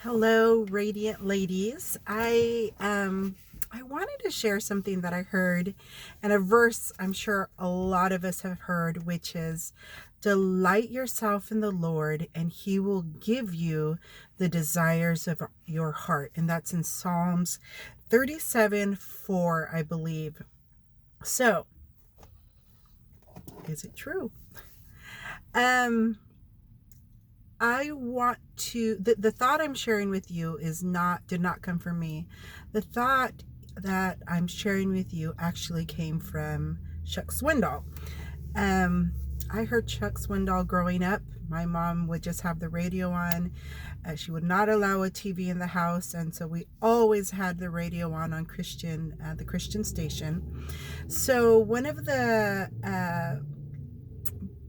Hello, radiant ladies. I wanted to share something that I heard and a verse I'm sure a lot of us have heard, which is delight yourself in the Lord and he will give you the desires of your heart. And that's in Psalms 37:4, I believe. So, is it true? Um I want to the thought I'm sharing with you did not come from me. The thought that I'm sharing with you actually came from Chuck Swindoll. Um I heard Chuck Swindoll growing up. My mom would just have the radio on. She would not allow a TV in the house, and so we always had the radio on the Christian station. So one of the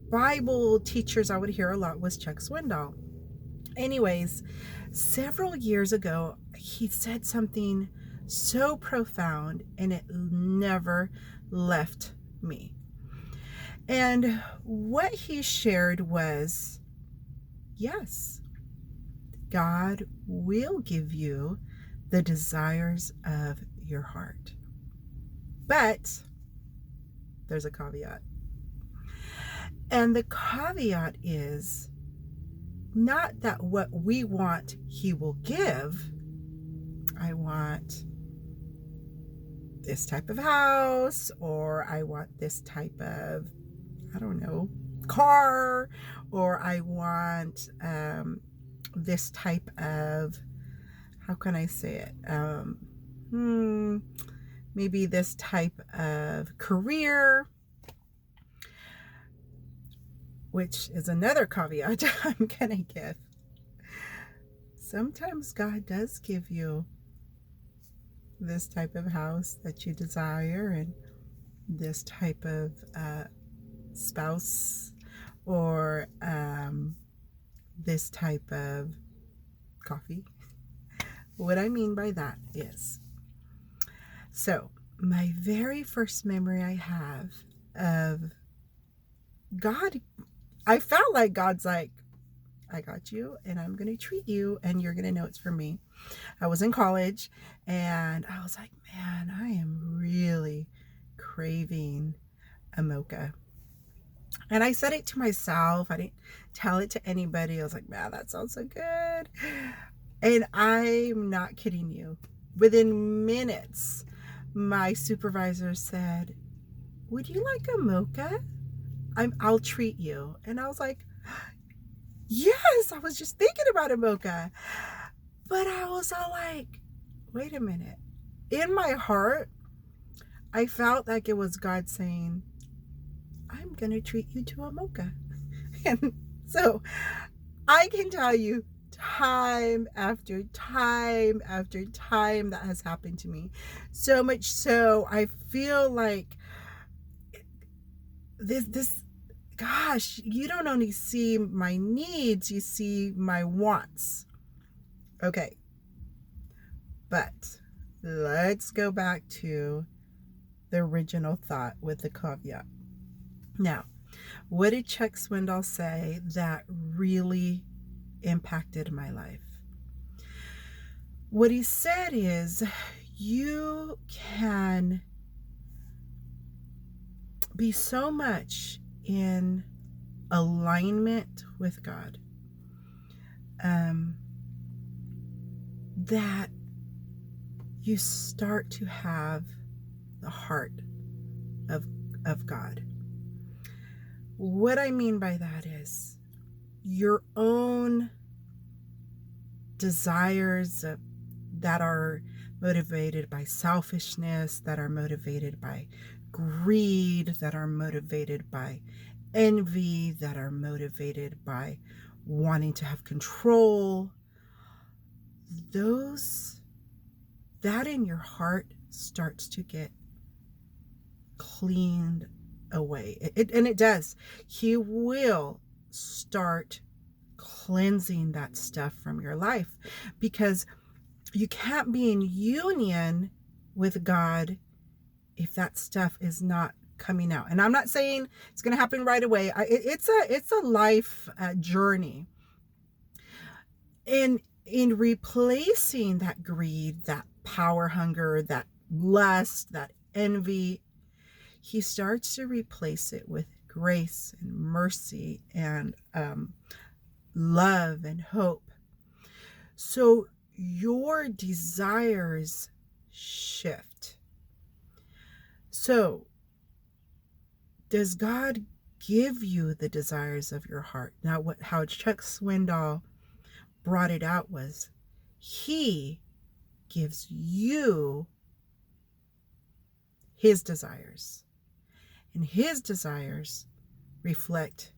Bible teachers I would hear a lot was Chuck Swindoll. Anyways, several years ago, he said something so profound and it never left me. And what he shared was, yes, God will give you the desires of your heart. But there's a caveat. And the caveat is not that what we want he will give. I want this type of house, or I want this type of, I don't know, car, or I want this type of, how can I say it? Maybe this type of career, which is another caveat I'm going to give. Sometimes God does give you this type of house that you desire and this type of spouse, or this type of coffee. What I mean by that is, so my very first memory I have of God, I felt like God's like, I got you and I'm going to treat you and you're going to know it's for me. I was in college and I was like, man, I am really craving a mocha. And I said it to myself. I didn't tell it to anybody. I was like, man, that sounds so good. And I'm not kidding you. Within minutes, my supervisor said, would you like a mocha? I'll treat you. And I was like, yes, I was just thinking about a mocha. But I was all like, wait a minute. In my heart, I felt like it was God saying, I'm going to treat you to a mocha. And so I can tell you time after time after time that has happened to me. So much so I feel like this gosh, you don't only see my needs, you see my wants. Okay. But let's go back to the original thought with the caveat. Now, what did Chuck Swindoll say that really impacted my life? What he said is, you can be so much in alignment with God that you start to have the heart of God. What I mean by that is your own desires that are motivated by selfishness, that are motivated by greed, that are motivated by envy, that are motivated by wanting to have control. That in your heart starts to get cleaned away. And it does. He will start cleansing that stuff from your life, because you can't be in union with God if that stuff is not coming out. And I'm not saying it's going to happen right away. It's a life journey. And in replacing that greed, that power hunger, that lust, that envy, he starts to replace it with grace and mercy and love and hope. So your desires shift. So does God give you the desires of your heart? Now, how Chuck Swindoll brought it out was, he gives you his desires, and his desires reflect,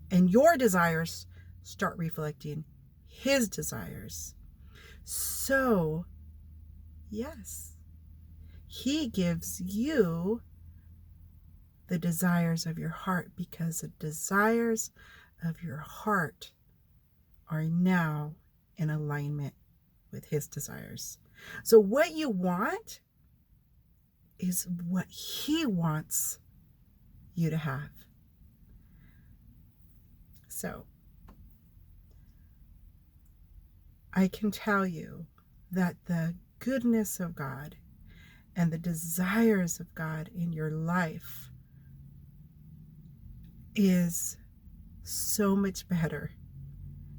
and your desires start reflecting his desires. So yes, he gives you the desires of your heart, because the desires of your heart are now in alignment with his desires. So what you want is what he wants you to have. So I can tell you that the goodness of God and the desires of God in your life is so much better,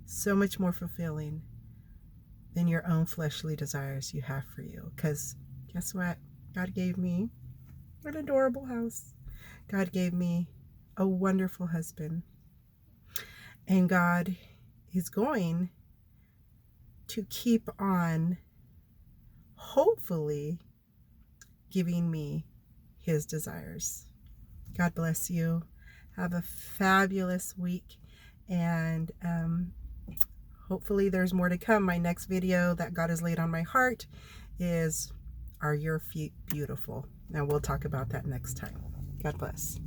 so much more fulfilling than your own fleshly desires you have for you. Because guess what? God gave me an adorable house. God gave me a wonderful husband. And God is going to keep on, hopefully, giving me his desires. God bless you. Have a fabulous week. And hopefully there's more to come. My next video that God has laid on my heart is, are your feet beautiful? Now we'll talk about that next time. God bless.